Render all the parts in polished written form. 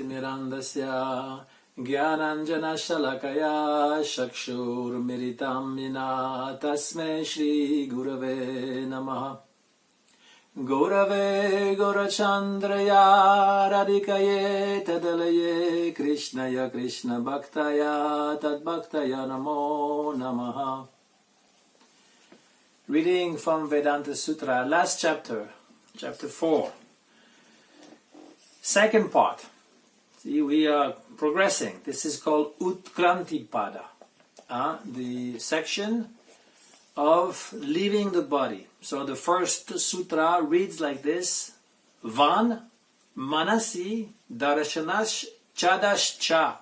Jyotirmirandasya Jnananjana Shalakaya Chakshurmiritam Yena Tasmai Shri Gurave Namaha. Gurave Gaurachandraya Radhikaye Tadalaye Krishnaya Krishna Bhaktaya Tadbhaktaya Namo Namaha. Reading from Vedanta Sutra, last chapter, chapter 4. Second part. See, we are progressing. This is called Utkranti Pada, the section of leaving the body. So the first sutra reads like this: Van Manasi Darashanash Chadascha.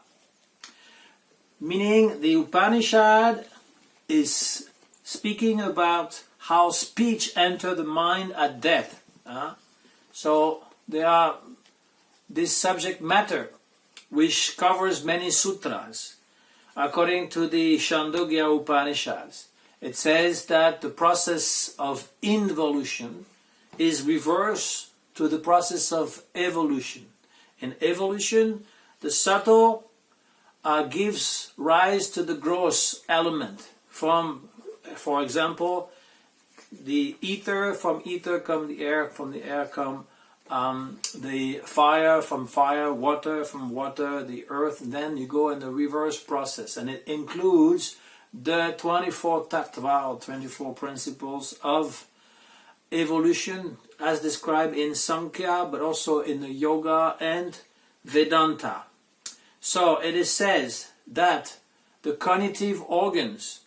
Meaning the Upanishad is speaking about how speech enters the mind at death. So there are this subject matter which covers many sutras. According to the Chandogya Upanishads, it says that the process of involution is reverse to the process of evolution. In evolution, the subtle gives rise to the gross element. From, for example, the ether, from ether come the air, from the air come the fire, from fire, water, from water, the earth, and then you go in the reverse process. And it includes the 24 tattva, or 24 principles of evolution, as described in Sankhya, but also in the Yoga and Vedanta. So it says that the cognitive organs,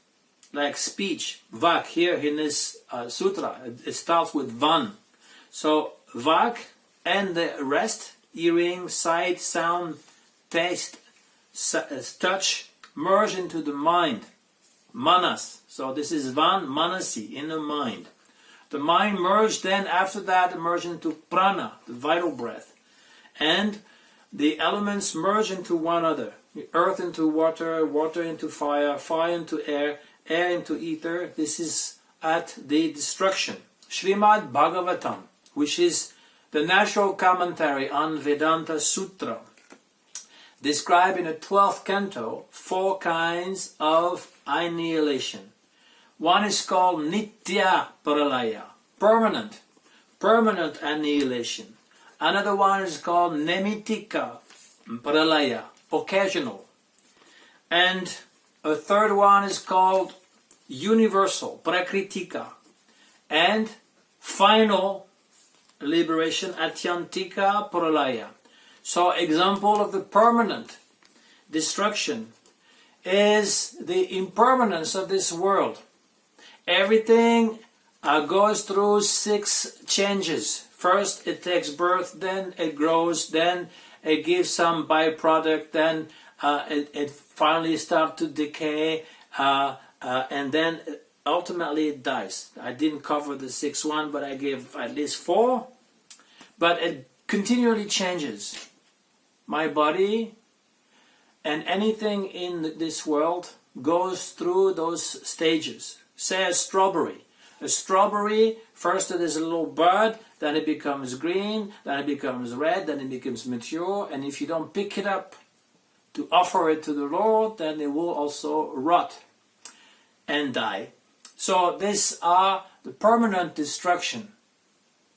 like speech, vak, here in this sutra, it starts with van. So vak and the rest, hearing, sight, sound, taste, touch, merge into the mind. Manas. So this is van, manasi, in the mind. The mind merged, then after that merge into prana, the vital breath. And the elements merge into one another. The earth into water, water into fire, fire into air, air into ether. This is at the destruction. Srimad Bhagavatam, which is the natural commentary on Vedanta Sutra, describe in the 12th canto 4 kinds of annihilation. One is called Nitya Pralaya, permanent annihilation. Another one is called Nemitika Pralaya, occasional. And a third one is called universal, Prakritika. And final liberation, Atyantika Pralaya. So example of the permanent destruction is the impermanence of this world. Everything goes through 6 changes. First it takes birth, then it grows, then it gives some byproduct, then it finally starts to decay, and then ultimately it dies. I didn't cover the 6th one, but I gave at least 4. But it continually changes. My body and anything in this world goes through those stages. Say a strawberry. A strawberry, first it is a little bud, then it becomes green, then it becomes red, then it becomes mature, and if you don't pick it up to offer it to the Lord, then it will also rot and die. So these are the permanent destruction.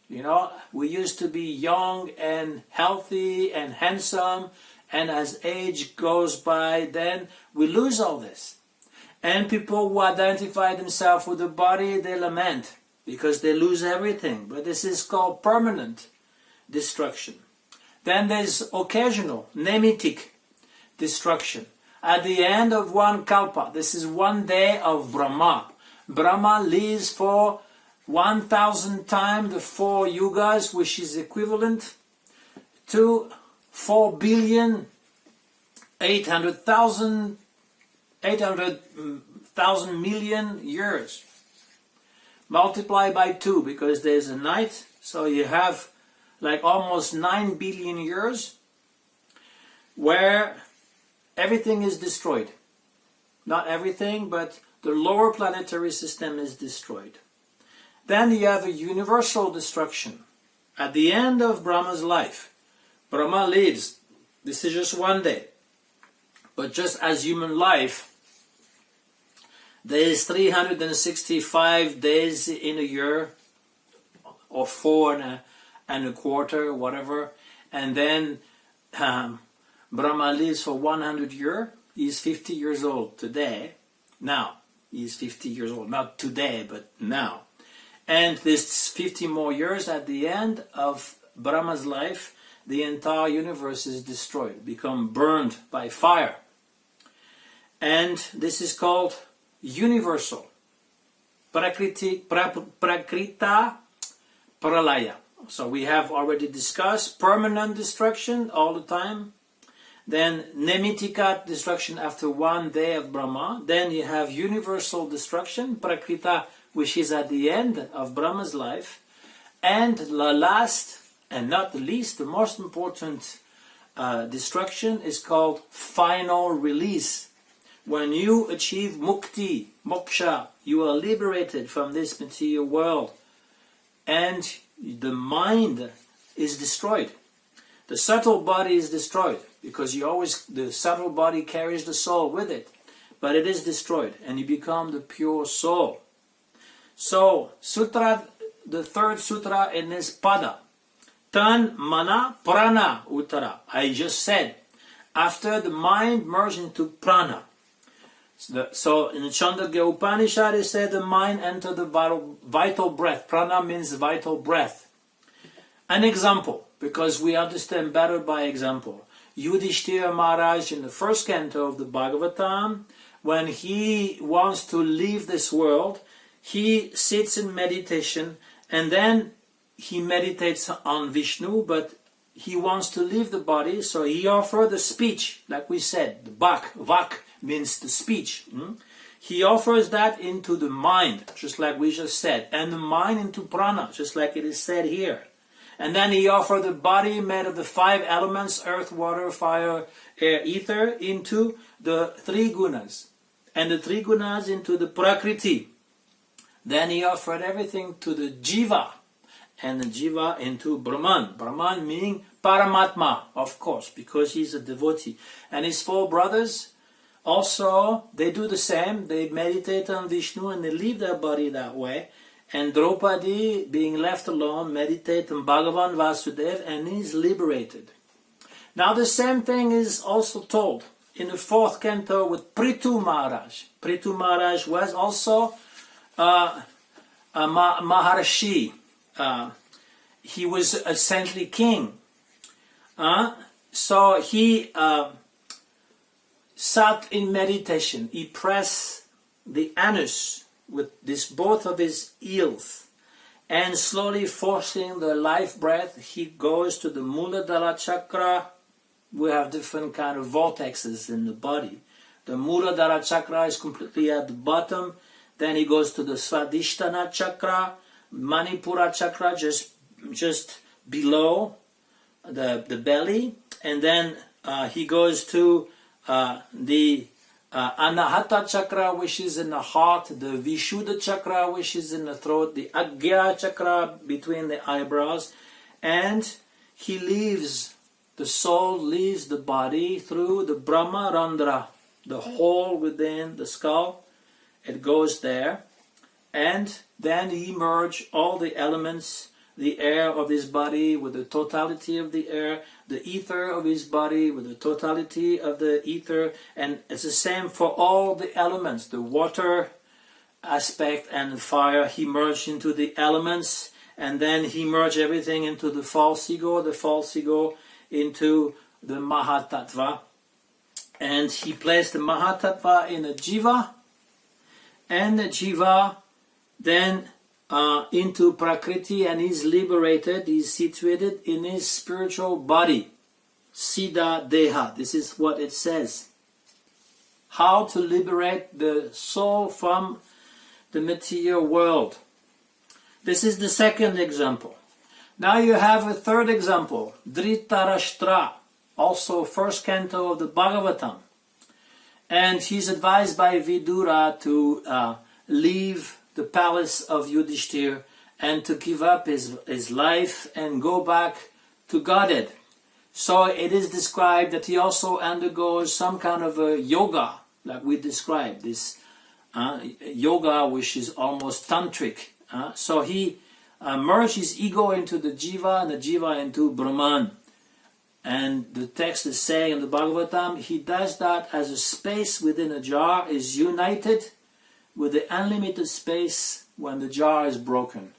You know, we used to be young and healthy and handsome, and as age goes by, then we lose all this. And people who identify themselves with the body, they lament because they lose everything. But this is called permanent destruction. Then there's occasional, nemitic destruction. At the end of one kalpa, this is one day of Brahma. Brahma lives for 1,000 times the 4 yugas, which is equivalent to 4,800,000 million years. Multiply by 2 because there's a night, so you have like almost 9 billion years where everything is destroyed. Not everything, but the lower planetary system is destroyed. Then you have a universal destruction. At the end of Brahma's life, Brahma lives This is just one day. But just as human life, there is 365 days in a year, or 4 and a quarter, whatever. And then Brahma lives for 100 years. He's 50 years old today. Now, he's 50 years old. Not today, but now. And this 50 more years at the end of Brahma's life, the entire universe is destroyed, become burned by fire. And this is called universal. Prakrita Pralaya. So we have already discussed permanent destruction all the time. Then Nemitika destruction after 1 day of Brahma. Then you have universal destruction, Prakrita, which is at the end of Brahma's life. And the last, and not the least, the most important destruction is called final release. When you achieve mukti, moksha, you are liberated from this material world. And the mind is destroyed. The subtle body is destroyed, because the subtle body carries the soul with it. But it is destroyed, and you become the pure soul. So, the third sutra in this pada. Tan mana prana uttara. I just said, after the mind merged into prana. So in the Chandogya Upanishad, it said the mind entered the vital breath. Prana means vital breath. An example, because we understand better by example. Yudhisthira Maharaj in the first canto of the Bhagavatam, when he wants to leave this world, he sits in meditation, and then he meditates on Vishnu, but he wants to leave the body, so he offered the speech, like we said, the vak means the speech. He offers that into the mind, just like we just said, and the mind into prana, just like it is said here. And then he offered the body made of the 5 elements, earth, water, fire, air, ether, into the 3 gunas, and the 3 gunas into the prakriti. Then he offered everything to the jiva, and the jiva into Brahman. Brahman meaning Paramatma, of course, because he's a devotee. And his 4 brothers, also, they do the same. They meditate on Vishnu and they leave their body that way. And Draupadi, being left alone, meditate on Bhagavan Vasudeva, and is liberated. Now the same thing is also told in the 4th canto with Prithu Maharaj. Prithu Maharaj was also a Maharshi. He was a saintly king. So he sat in meditation. He pressed the anus with both of his heels, and slowly forcing the life breath, he goes to the Muladhara chakra. We have different kind of vortexes in the body. The Muladhara chakra is completely at the bottom. Then he goes to the Svadhisthana chakra, Manipura chakra just below the belly, and then he goes to the Anahata chakra, which is in the heart, the Vishuddha chakra, which is in the throat, the Agya chakra between the eyebrows, and the soul leaves the body through the Brahma Randra, the hole within the skull. It goes there, and then he merges all the elements, the air of his body with the totality of the air, the ether of his body with the totality of the ether, and it's the same for all the elements, the water aspect and the fire. He merged into the elements, and then he merged everything into the false ego into the Mahatattva, and he placed the Mahatattva in a jiva, and the jiva then into Prakriti, and he's liberated, he's situated in his spiritual body, Siddha Deha. This is what it says. How to liberate the soul from the material world. This is the second example. Now you have a third example, Dhritarashtra, also 1st canto of the Bhagavatam. And he's advised by Vidura to leave the palace of Yudhisthira and to give up his life and go back to Godhead. So it is described that he also undergoes some kind of a yoga, like we described, this yoga which is almost tantric. So he merged his ego into the jiva and the jiva into Brahman. And the text is saying in the Bhagavatam, he does that as a space within a jar is united with the unlimited space when the jar is broken.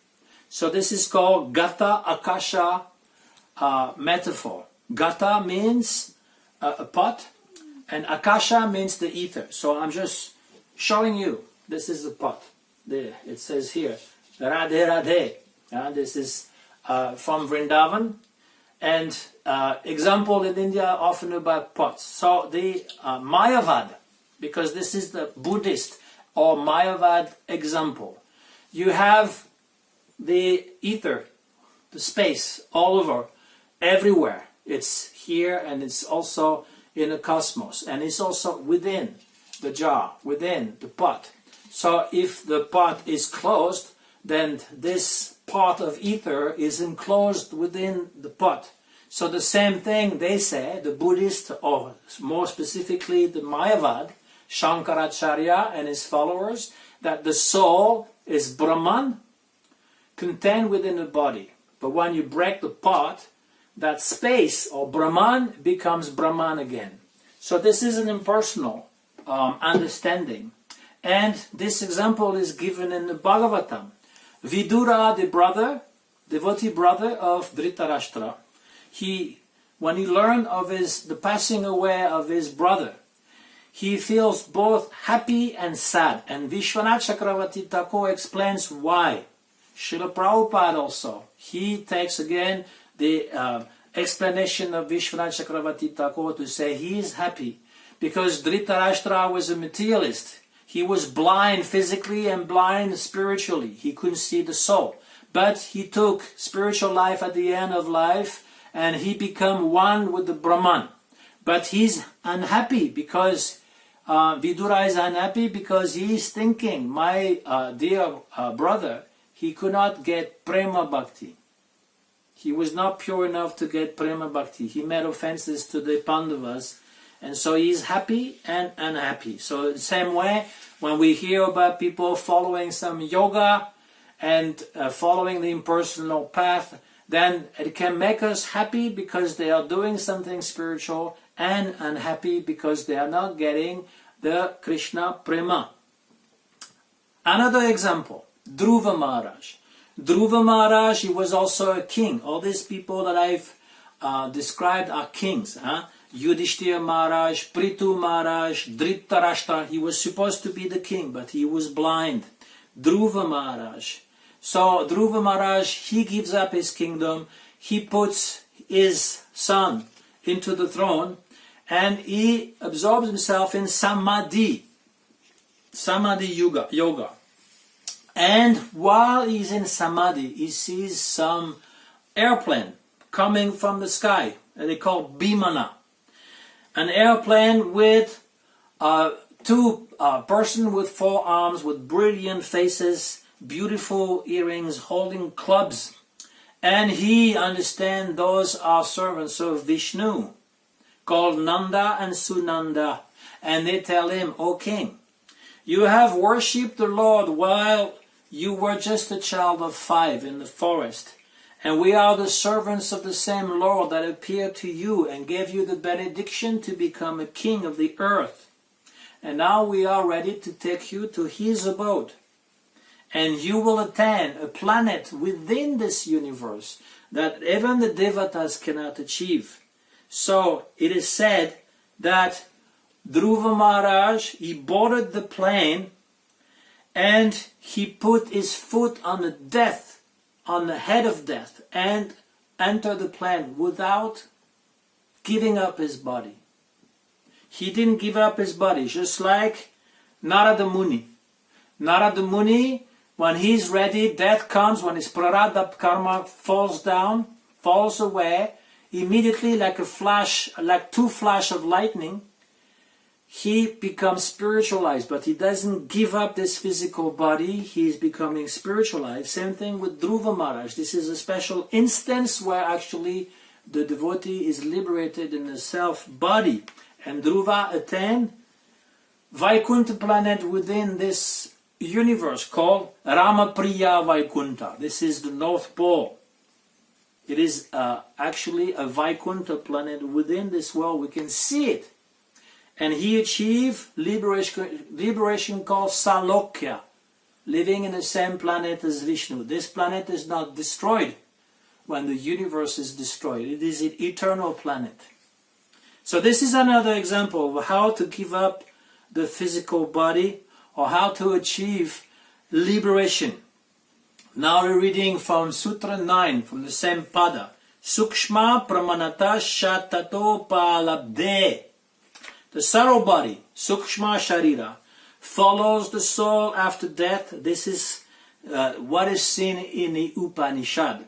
So this is called Gata Akasha metaphor. Gata means a pot, and Akasha means the ether. So I'm just showing you, this is the pot. There, it says here, Radhe Radhe. This is from Vrindavan. And example in India often about pots. So the Mayavad, because this is the Buddhist or Mayavad example. You have the ether, the space, all over, everywhere. It's here and it's also in the cosmos. And it's also within the jar, within the pot. So if the pot is closed, then this part of ether is enclosed within the pot. So the same thing they say, the Buddhist, or more specifically the Mayavad, Shankaracharya and his followers, that the soul is Brahman, contained within the body. But when you break the pot, that space, or Brahman, becomes Brahman again. So this is an impersonal understanding. And this example is given in the Bhagavatam. Vidura, the brother, devotee brother of Dhritarashtra, when he learned of the passing away of his brother, he feels both happy and sad. And Vishwanath Chakravarti Thakur explains why. Srila Prabhupada also, he takes again the explanation of Vishwanath Chakravarti Thakur to say he is happy because Dhritarashtra was a materialist. He was blind physically and blind spiritually. He couldn't see the soul. But he took spiritual life at the end of life and he became one with the Brahman. But he's unhappy because Vidura is unhappy because he is thinking, my dear brother, he could not get prema bhakti. He was not pure enough to get prema bhakti. He made offenses to the Pandavas. And so he's happy and unhappy. So the same way, when we hear about people following some yoga and following the impersonal path, then it can make us happy because they are doing something spiritual and unhappy because they are not getting the Krishna prema. Another example, Dhruva Maharaj. Dhruva Maharaj, he was also a king. All these people that I've described are kings. Yudhisthira Maharaj, Prithu Maharaj, Dhritarashtra. He was supposed to be the king, but he was blind. Dhruva Maharaj. So Dhruva Maharaj, he gives up his kingdom. He puts his son into the throne, and he absorbs himself in samadhi yoga. And while he's in samadhi, he sees some airplane coming from the sky, and they call Bhimana. An airplane with two person with four arms, with brilliant faces, beautiful earrings, holding clubs. And he understands those are servants of Vishnu, called Nanda and Sunanda. And they tell him, O king, you have worshipped the Lord while you were just a child of 5 in the forest. And we are the servants of the same Lord that appeared to you and gave you the benediction to become a king of the earth. And now we are ready to take you to his abode. And you will attain a planet within this universe that even the devatas cannot achieve. So it is said that Dhruva Maharaj, he boarded the plane and he put his foot on the head of death, and entered the plane without giving up his body. He didn't give up his body, just like Narada Muni. Narada Muni, when he's ready, death comes, when his prarabdha karma falls down, falls away, immediately like a flash, like 2 flashes of lightning, he becomes spiritualized, but he doesn't give up this physical body, he's becoming spiritualized. Same thing with Dhruva Maharaj. This is a special instance where actually the devotee is liberated in the self-body. And Dhruva attained Vaikuntha planet within this universe called Ramapriya Vaikuntha. This is the North Pole. It is actually a Vaikuntha planet within this world. We can see it. And he achieved liberation called Salokya, living in the same planet as Vishnu. This planet is not destroyed when the universe is destroyed. It is an eternal planet. So this is another example of how to give up the physical body or how to achieve liberation. Now we're reading from Sutra 9, from the same pada. Sukshma pramanata shatato palabde. The subtle body, Sukshma Sharira, follows the soul after death. This is what is seen in the Upanishad.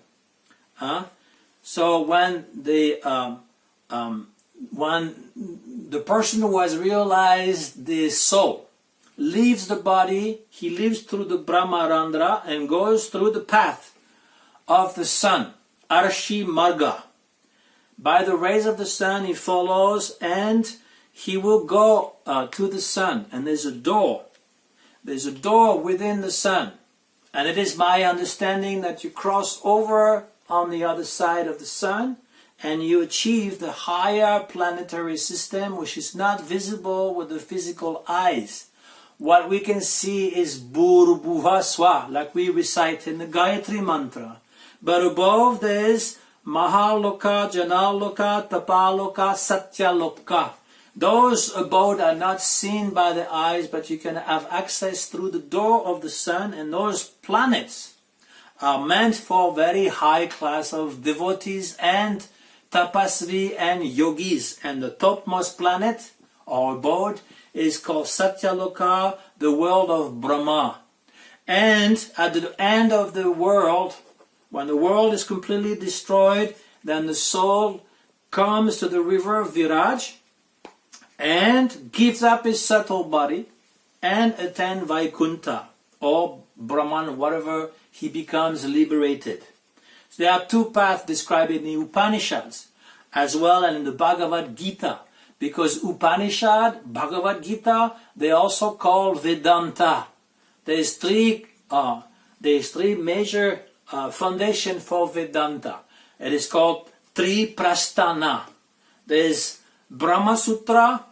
So when the person who has realized the soul leaves the body, he lives through the Brahmarandra and goes through the path of the sun, Arshi Marga. By the rays of the sun he follows, and he will go to the sun, and there's a door. There's a door within the sun. And it is my understanding that you cross over on the other side of the sun, and you achieve the higher planetary system, which is not visible with the physical eyes. What we can see is Bhurubhuva Swa, like we recite in the Gayatri mantra. But above there is Mahaloka, Janaloka, Tapaloka, Satyaloka. Those abode are not seen by the eyes, but you can have access through the door of the sun, and those planets are meant for very high class of devotees and tapasvi and yogis. And the topmost planet or abode is called Satyaloka, the world of Brahma. And at the end of the world, when the world is completely destroyed, then the soul comes to the river Viraj and gives up his subtle body and attains Vaikuntha or Brahman, whatever, he becomes liberated. So there are two paths described in the Upanishads as well and in the Bhagavad-Gita, because Upanishad, Bhagavad-Gita, they also call Vedanta. There's three major foundation for Vedanta. It is called Triprasthana. There's Brahma Sutra,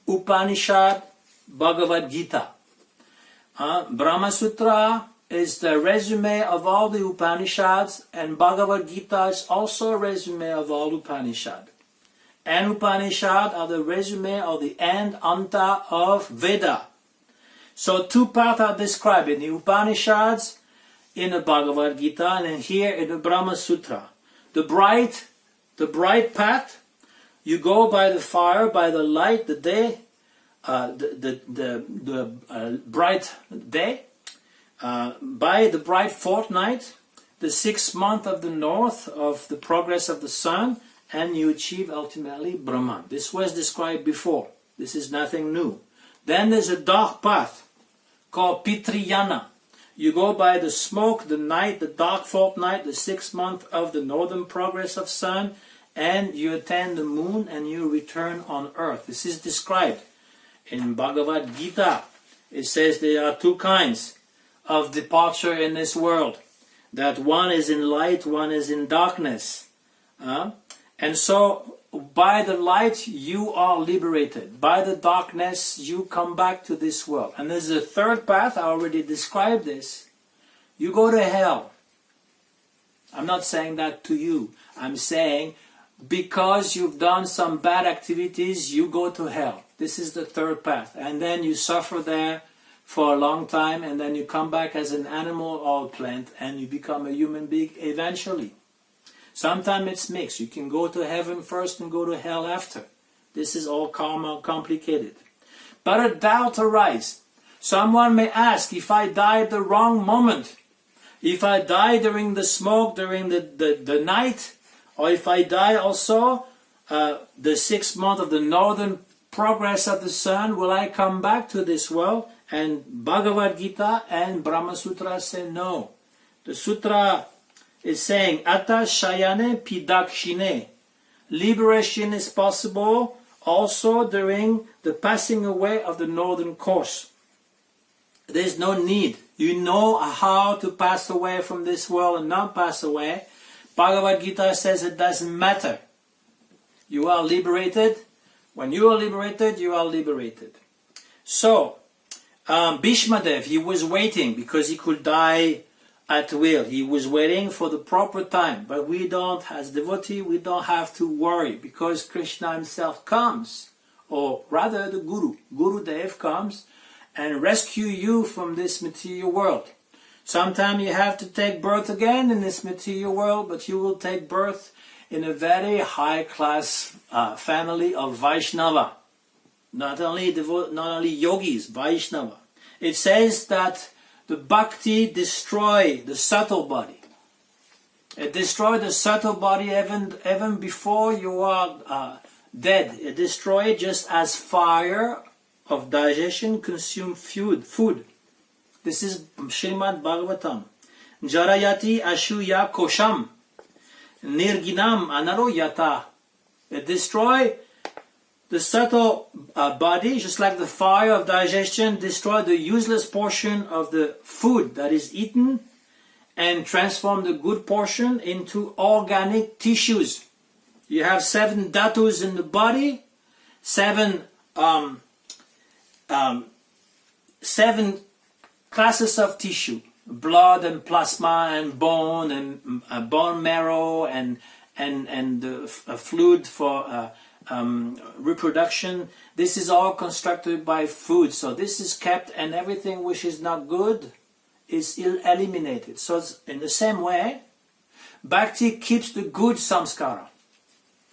Upanishad, Bhagavad-Gita. Brahma Sutra is the resume of all the Upanishads, and Bhagavad-Gita is also a resume of all Upanishad. And Upanishad are the resume of the end, anta of Veda. So two paths are described in the Upanishads, in the Bhagavad-Gita, and here in the Brahma Sutra. The bright path, you go by the fire, by the light, the day, bright day, by the bright fortnight, the 6th month of the north of the progress of the sun, and you achieve ultimately Brahman. This was described before. This is nothing new. Then there's a dark path called pitriyana. You go by the smoke, the night, the dark fortnight, the 6th month of the northern progress of sun, and you attain the moon and you return on earth. This is described in Bhagavad-Gita. It says there are two kinds of departure in this world. That one is in light, one is in darkness. And so by the light you are liberated. By the darkness you come back to this world. And there's a third path, I already described this. You go to hell. I'm not saying that to you. I'm saying because you've done some bad activities, you go to hell. This is the third path. And then you suffer there for a long time, and then you come back as an animal or a plant, and you become a human being eventually. Sometimes it's mixed. You can go to heaven first and go to hell after. This is all karma complicated. But a doubt arises. Someone may ask, if I die at the wrong moment, if I die during the smoke, during the night, or if I die also the 6th month of the northern progress of the sun, will I come back to this world? And Bhagavad-Gita and Brahma Sutra say no. The sutra is saying, Ata Shayane Pidakshine. liberation is possible also during the passing away of the northern course. There's no need. You know how to pass away from this world and not pass away. Bhagavad-Gita says it doesn't matter. You are liberated. When you are liberated, you are liberated. So, Bhishmadev, he was waiting because he could die at will. He was waiting for the proper time. But we don't, as devotee, we don't have to worry because Krishna himself comes, or rather the Guru, Gurudev comes and rescue you from this material world. Sometimes you have to take birth again in this material world, but you will take birth in a very high class family of Vaishnava. Not only yogis, Vaishnava. It says that the bhakti destroy the subtle body. It destroys the subtle body even before you are dead. It destroys just as fire of digestion consume food. This is Srimad Bhagavatam. Jarayati ashuya kosham nirginam anaro yata. It destroys the subtle body, just like the fire of digestion destroy the useless portion of the food that is eaten and transform the good portion into organic tissues. You have 7 dhatus in the body, 7 classes of tissue: blood and plasma and bone and bone marrow and fluid for reproduction. This is all constructed by food. So this is kept, and everything which is not good is eliminated. So in the same way, bhakti keeps the good samskara.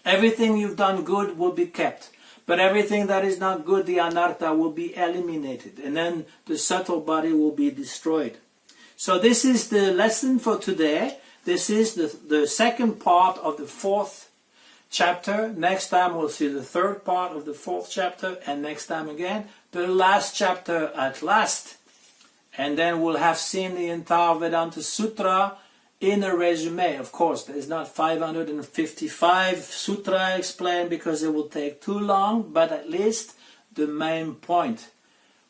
Everything you've done good will be kept. But everything that is not good, the anartha, will be eliminated. And then the subtle body will be destroyed. So this is the lesson for today. This is the second part of the 4th chapter. Next time we'll see the 3rd part of the 4th chapter. And next time again, the last chapter at last. And then we'll have seen the entire Vedanta Sutra in a resume. Of course, there's not 555 sutra explained because it will take too long, but at least the main point.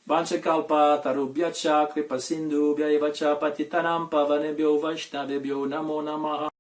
Vanchakalpa tarubhyacha kripa sindhu bhyayavacha patitanam pavanebhyo vaishnavebhyo namo namaha.